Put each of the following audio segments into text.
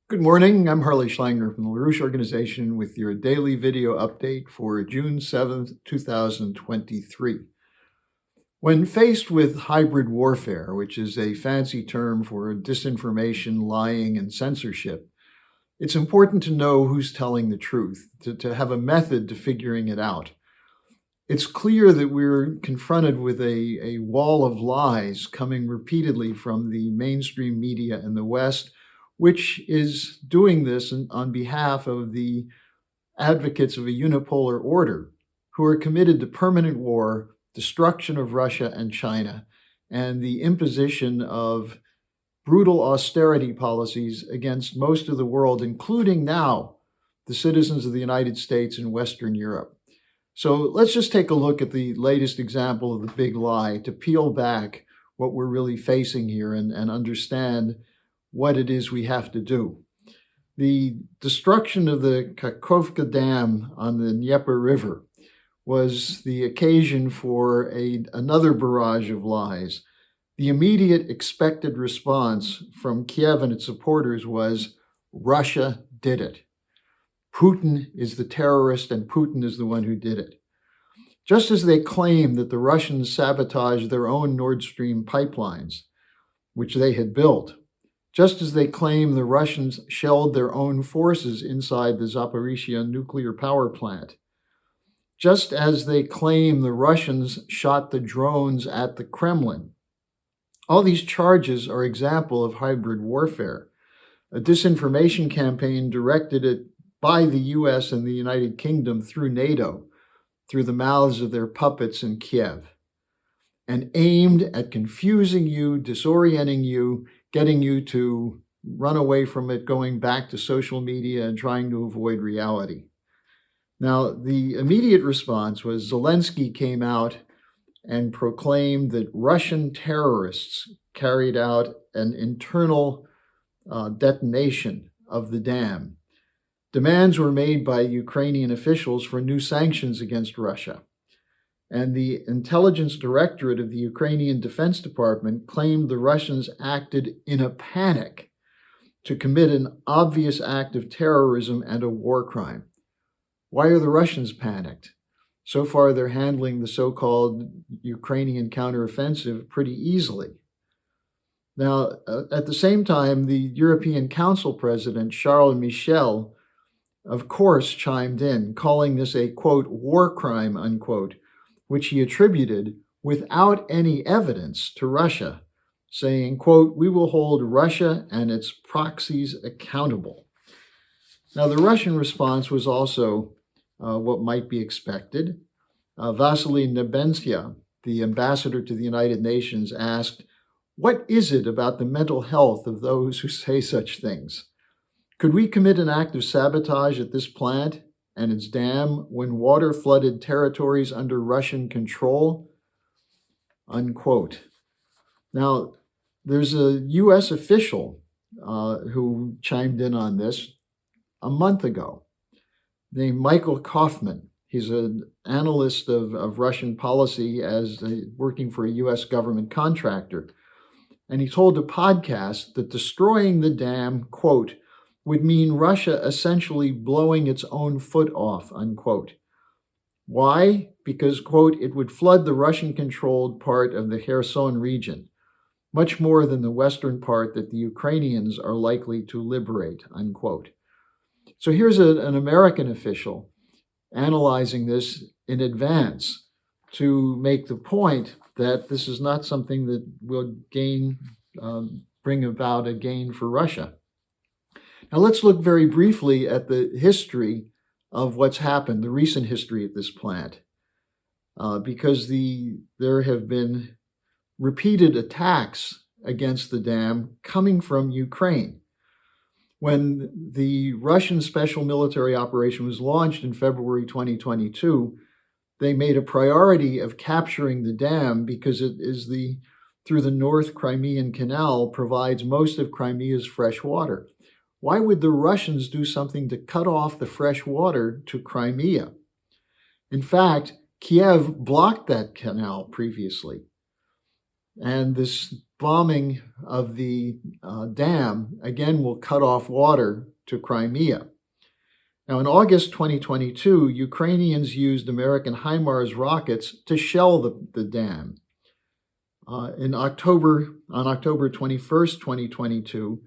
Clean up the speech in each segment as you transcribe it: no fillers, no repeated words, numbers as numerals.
Good morning. I'm Harley Schlanger from the LaRouche Organization with your daily video update for June 7th, 2023. When faced with hybrid warfare, which is a fancy term for disinformation, lying, and censorship, it's important to know who's telling the truth, to have a method to figuring it out. It's clear that we're confronted with a wall of lies coming repeatedly from the mainstream media in the West, which is doing this on behalf of the advocates of a unipolar order who are committed to permanent war, destruction of Russia and China, and the imposition of brutal austerity policies against most of the world, including now the citizens of the United States and Western Europe. So let's just take a look at the latest example of the big lie to peel back what we're really facing here and understand what it is we have to do. The destruction of the Kakhovka Dam on the Dnieper River was the occasion for another barrage of lies. The immediate expected response from Kiev and its supporters was, Russia did it. Putin is the terrorist and Putin is the one who did it. Just as they claim that the Russians sabotaged their own Nord Stream pipelines, which they had built, just as they claim the Russians shelled their own forces inside the Zaporizhia nuclear power plant, just as they claim the Russians shot the drones at the Kremlin. All these charges are examples of hybrid warfare, a disinformation campaign directed by the US and the United Kingdom through NATO, through the mouths of their puppets in Kiev, and aimed at confusing you, disorienting you, getting you to run away from it, going back to social media and trying to avoid reality. Now, the immediate response was Zelensky came out and proclaimed that Russian terrorists carried out an internal detonation of the dam. Demands were made by Ukrainian officials for new sanctions against Russia. And the intelligence directorate of the Ukrainian Defense Department claimed the Russians acted in a panic to commit an obvious act of terrorism and a war crime. Why are the Russians panicked? So far, they're handling the so-called Ukrainian counteroffensive pretty easily. Now, at the same time, the European Council President, Charles Michel, of course, chimed in, calling this a, quote, war crime, unquote, which he attributed without any evidence to Russia, saying, quote, we will hold Russia and its proxies accountable. Now, the Russian response was also what might be expected. Vasily Nebenzia, the ambassador to the United Nations, asked, what is it about the mental health of those who say such things? Could we commit an act of sabotage at this plant and its dam when water flooded territories under Russian control? Unquote. Now, there's a U.S. official who chimed in on this a month ago, named Michael Kaufman. He's an analyst of Russian policy working for a U.S. government contractor. And he told a podcast that destroying the dam, quote, would mean Russia essentially blowing its own foot off, unquote. Why? Because, quote, it would flood the Russian-controlled part of the Kherson region, much more than the western part that the Ukrainians are likely to liberate, unquote. So here's an American official analyzing this in advance to make the point that this is not something that will bring about a gain for Russia. Now let's look very briefly at the history of what's happened, the recent history of this plant, because there have been repeated attacks against the dam coming from Ukraine. When the Russian special military operation was launched in February 2022, they made a priority of capturing the dam because it is through the North Crimean Canal, provides most of Crimea's fresh water. Why would the Russians do something to cut off the fresh water to Crimea? In fact, Kiev blocked that canal previously. And this bombing of the dam again will cut off water to Crimea. Now, in August 2022, Ukrainians used American HIMARS rockets to shell the dam. On October 21st, 2022,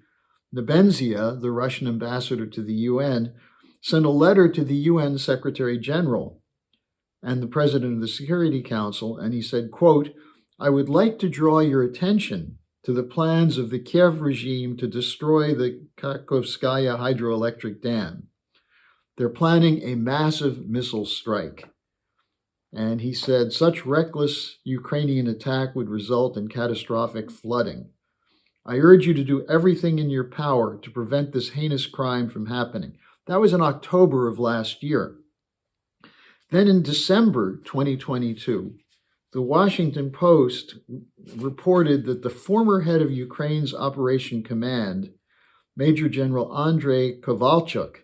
Nebenzia, the Russian ambassador to the UN, sent a letter to the UN Secretary General and the President of the Security Council, and he said, quote, "I would like to draw your attention to the plans of the Kiev regime to destroy the Kakhovka hydroelectric dam. They're planning a massive missile strike." And he said, "Such reckless Ukrainian attack would result in catastrophic flooding. I urge you to do everything in your power to prevent this heinous crime from happening." That was in October of last year. Then in December 2022, the Washington Post reported that the former head of Ukraine's Operation Command, Major General Andrei Kovalchuk,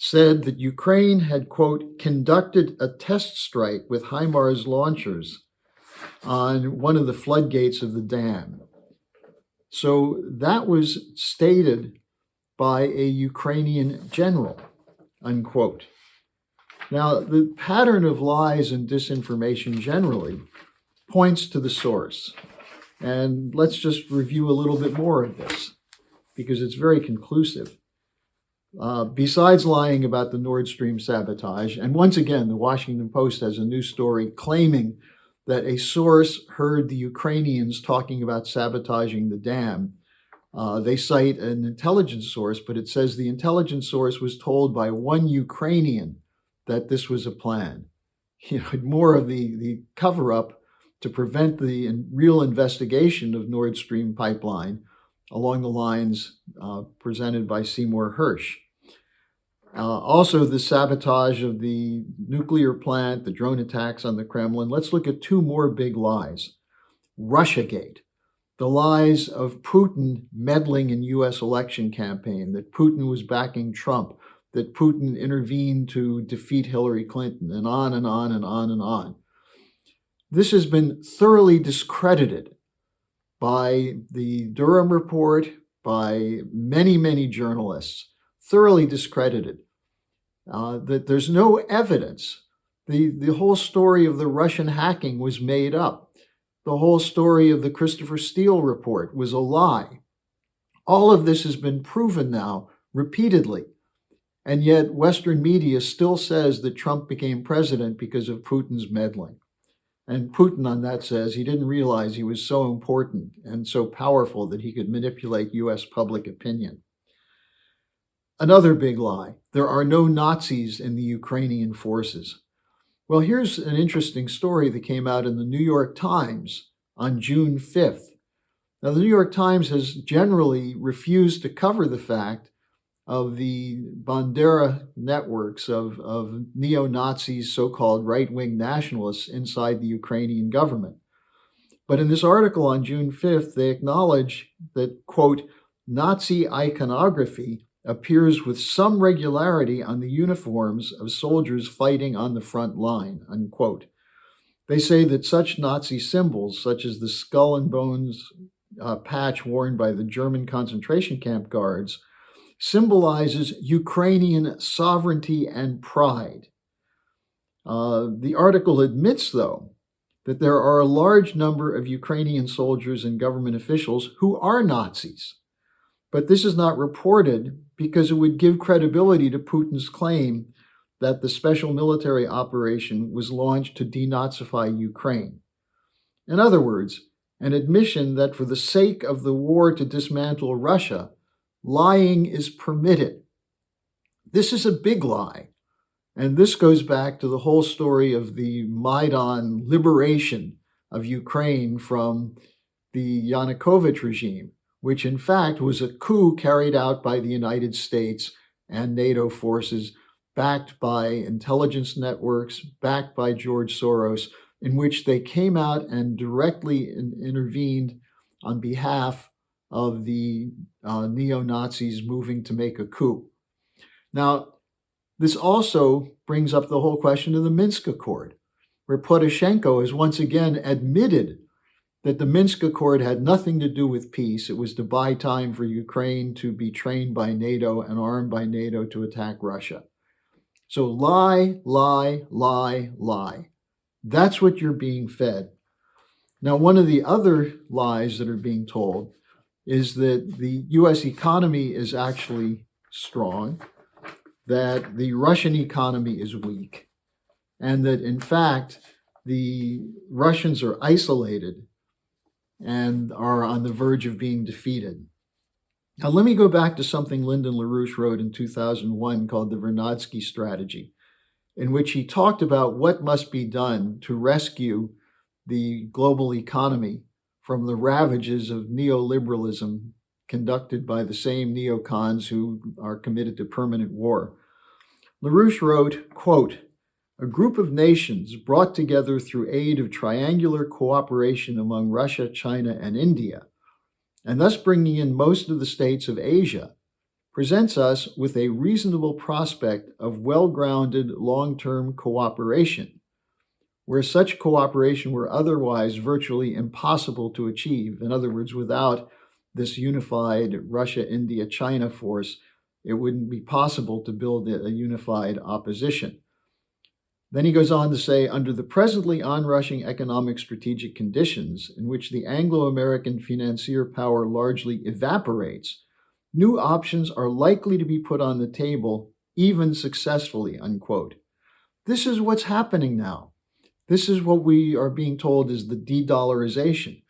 said that Ukraine had, quote, "conducted a test strike with HIMARS launchers on one of the floodgates of the dam." So that was stated by a Ukrainian general, unquote. Now, the pattern of lies and disinformation generally points to the source. And let's just review a little bit more of this because it's very conclusive. Besides lying about the Nord Stream sabotage, and once again, the Washington Post has a new story claiming that a source heard the Ukrainians talking about sabotaging the dam. They cite an intelligence source, but it says the intelligence source was told by one Ukrainian that this was a plan. More of the cover-up to prevent the real investigation of Nord Stream pipeline along the lines presented by Seymour Hersh. Also, the sabotage of the nuclear plant, the drone attacks on the Kremlin. Let's look at two more big lies. Russiagate, the lies of Putin meddling in U.S. election campaign, that Putin was backing Trump, that Putin intervened to defeat Hillary Clinton, and on and on and on and on. This has been thoroughly discredited by the Durham report, by many, many journalists, thoroughly discredited. That there's no evidence. The whole story of the Russian hacking was made up. The whole story of the Christopher Steele report was a lie. All of this has been proven now repeatedly. And yet Western media still says that Trump became president because of Putin's meddling. And Putin on that says he didn't realize he was so important and so powerful that he could manipulate U.S. public opinion. Another big lie: there are no Nazis in the Ukrainian forces. Well, here's an interesting story that came out in the New York Times on June 5th. Now, the New York Times has generally refused to cover the fact of the Bandera networks of neo-Nazis, so-called right-wing nationalists inside the Ukrainian government. But in this article on June 5th, they acknowledge that, quote, "Nazi iconography appears with some regularity on the uniforms of soldiers fighting on the front line," unquote. They say that such Nazi symbols, such as the skull and bones patch worn by the German concentration camp guards, symbolizes Ukrainian sovereignty and pride. The article admits, though, that there are a large number of Ukrainian soldiers and government officials who are Nazis. But this is not reported because it would give credibility to Putin's claim that the special military operation was launched to denazify Ukraine. In other words, an admission that for the sake of the war to dismantle Russia, lying is permitted. This is a big lie. And this goes back to the whole story of the Maidan liberation of Ukraine from the Yanukovych regime, which in fact was a coup carried out by the United States and NATO forces, backed by intelligence networks, backed by George Soros, in which they came out and directly intervened on behalf of the neo-Nazis moving to make a coup. Now, this also brings up the whole question of the Minsk Accord, where Poroshenko has once again admitted that the Minsk Accord had nothing to do with peace. It was to buy time for Ukraine to be trained by NATO and armed by NATO to attack Russia. So lie, lie, lie, lie. That's what you're being fed. Now, one of the other lies that are being told is that the US economy is actually strong, that the Russian economy is weak, and that in fact, the Russians are isolated and are on the verge of being defeated. Now, let me go back to something Lyndon LaRouche wrote in 2001 called the Vernadsky Strategy, in which he talked about what must be done to rescue the global economy from the ravages of neoliberalism conducted by the same neocons who are committed to permanent war. LaRouche wrote, quote, "A group of nations brought together through aid of triangular cooperation among Russia, China, and India, and thus bringing in most of the states of Asia, presents us with a reasonable prospect of well-grounded long-term cooperation, where such cooperation were otherwise virtually impossible to achieve." In other words, without this unified Russia, India, China force, it wouldn't be possible to build a unified opposition. Then he goes on to say, under the presently onrushing economic strategic conditions in which the Anglo-American financier power largely evaporates, new options are likely to be put on the table, even successfully, unquote. This is what's happening now. This is what we are being told is the de-dollarization.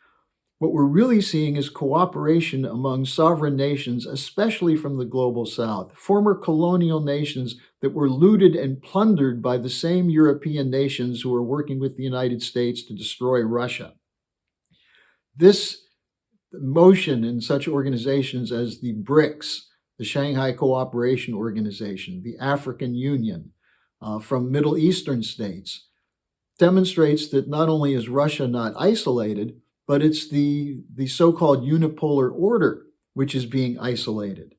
What we're really seeing is cooperation among sovereign nations, especially from the global south, former colonial nations that were looted and plundered by the same European nations who are working with the United States to destroy Russia. This motion in such organizations as the BRICS, the Shanghai Cooperation Organization, the African Union, from Middle Eastern states, demonstrates that not only is Russia not isolated, but it's the so-called unipolar order which is being isolated.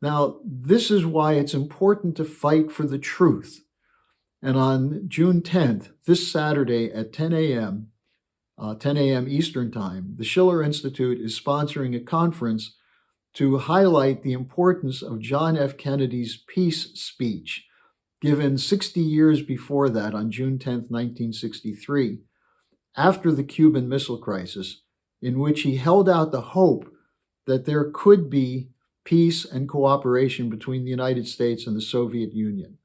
Now, this is why it's important to fight for the truth. And on June 10th, this Saturday at 10 a.m. Eastern Time, the Schiller Institute is sponsoring a conference to highlight the importance of John F. Kennedy's peace speech, given 60 years before that on June 10th, 1963, after the Cuban Missile Crisis, in which he held out the hope that there could be peace and cooperation between the United States and the Soviet Union.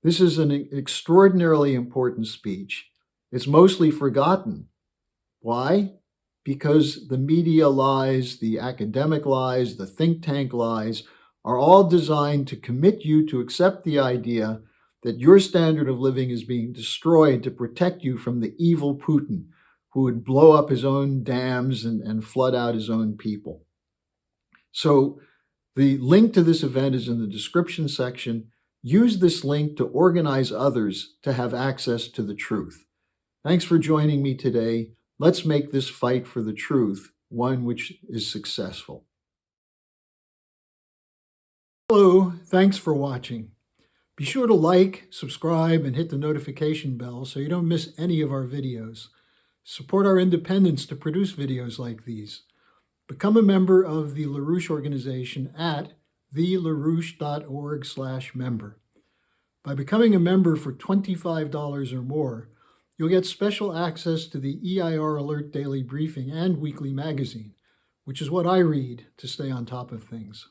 This is an extraordinarily important speech. It's mostly forgotten. Why? Because the media lies, the academic lies, the think tank lies are all designed to commit you to accept the idea that your standard of living is being destroyed to protect you from the evil Putin, who would blow up his own dams and flood out his own people. So the link to this event is in the description section. Use this link to organize others to have access to the truth. Thanks for joining me today. Let's make this fight for the truth one which is successful. Hello, thanks for watching. Be sure to like, subscribe, and hit the notification bell so you don't miss any of our videos. Support our independence to produce videos like these. Become a member of the LaRouche organization at thelarouche.org/member. By becoming a member for $25 or more, you'll get special access to the EIR Alert Daily Briefing and Weekly Magazine, which is what I read to stay on top of things.